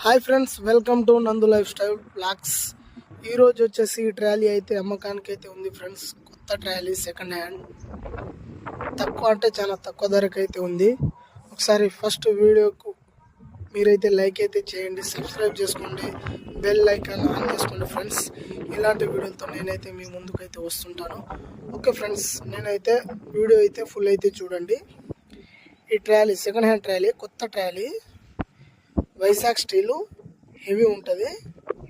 Hi friends, welcome to నందు life style blogs. ఈరోజు వచ్చేసి ట్రాలీ అయితే అమ్మకానికి అయితే ఉంది ఫ్రెండ్స్. కొత్త ట్రాలీ, సెకండ్ హ్యాండ్, తక్కువ అంటే చాలా తక్కువ ధరకు అయితే ఉంది. ఒకసారి ఫస్ట్ వీడియోకు మీరైతే లైక్ అయితే చేయండి, సబ్స్క్రైబ్ చేసుకోండి, బెల్ ఐకాన్ ఆన్ చేసుకోండి ఫ్రెండ్స్. ఇలాంటి వీడియోలతో నేనైతే మీ ముందుకైతే వస్తుంటాను. ఓకే ఫ్రెండ్స్, నేనైతే వీడియో అయితే ఫుల్ అయితే చూడండి. ఈ ట్రాలీ సెకండ్ హ్యాండ్ ట్రాలీ, కొత్త ట్రాలీ, వైజాగ్ స్టీలు, హెవీ ఉంటుంది.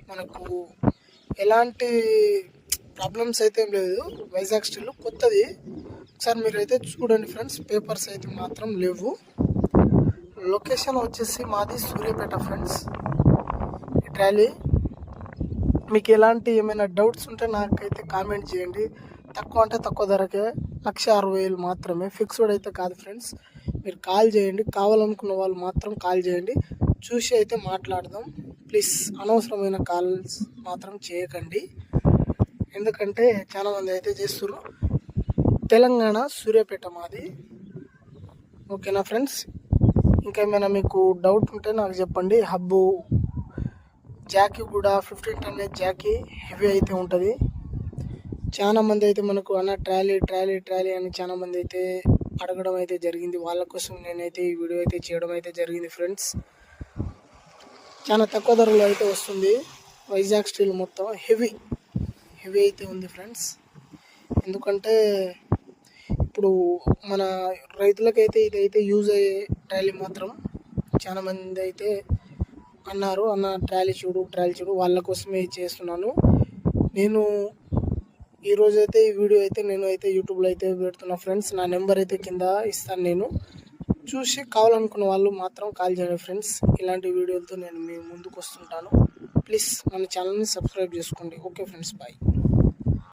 మనకు ఎలాంటి ప్రాబ్లమ్స్ అయితే ఏం లేదు. వైజాగ్ స్టీలు కొత్తది. ఒకసారి మీరైతే చూడండి ఫ్రెండ్స్. పేపర్స్ అయితే మాత్రం లేవు. లొకేషన్ వచ్చేసి మాది సూర్యాపేట ఫ్రెండ్స్. ఈ ట్రాలీ మీకు ఎలాంటి ఏమైనా డౌట్స్ ఉంటే నాకైతే కామెంట్ చేయండి. తక్కువ అంటే తక్కువ ధరకే, 1,60,000 మాత్రమే. ఫిక్స్డ్ అయితే కాదు ఫ్రెండ్స్. మీరు కాల్ చేయండి, కావాలనుకున్న వాళ్ళు మాత్రం కాల్ చేయండి, చూసి అయితే మాట్లాడదాం. ప్లీజ్ అనవసరమైన కాల్స్ మాత్రం చేయకండి, ఎందుకంటే చాలామంది అయితే చేస్తున్నారు. తెలంగాణ సూర్యాపేట మాది. ఓకేనా ఫ్రెండ్స్? ఇంకేమైనా మీకు డౌట్ ఉంటే నాకు చెప్పండి. హబ్బు జాకీ కూడా 15 టన్నేజ్ జాకీ, హెవీ అయితే ఉంటుంది. చాలామంది అయితే మనకు అన్న ట్రాలీ ట్రాలీ ట్రాలీ అని చాలామంది అయితే అడగడం అయితే జరిగింది. వాళ్ళ కోసం నేనైతే ఈ వీడియో అయితే చేయడం అయితే జరిగింది ఫ్రెండ్స్. చాలా తక్కువ ధరలో అయితే వస్తుంది. వైజాగ్ స్టీల్ మొత్తం హెవీ అయితే ఉంది ఫ్రెండ్స్. ఎందుకంటే ఇప్పుడు మన రైతులకైతే ఇదైతే యూజ్ అయ్యే ట్రాలీ మాత్రం. చాలామంది అయితే అన్నారు, అన్న ట్రాలీ చూడు వాళ్ళ కోసమే చేస్తున్నాను. నేను ఈరోజైతే ఈ వీడియో అయితే నేను అయితే యూట్యూబ్లో అయితే పెడుతున్నా ఫ్రెండ్స్. నా నెంబర్ అయితే కింద ఇస్తాను. నేను చూసి కావాలనుకున్న వాళ్ళు మాత్రం కాల్ చేయండి ఫ్రెండ్స్. ఇలాంటి వీడియోలతో నేను మీ ముందుకు వస్తుంటాను. ప్లీజ్ మన ఛానల్ని సబ్స్క్రైబ్ చేసుకోండి. Okay friends, bye.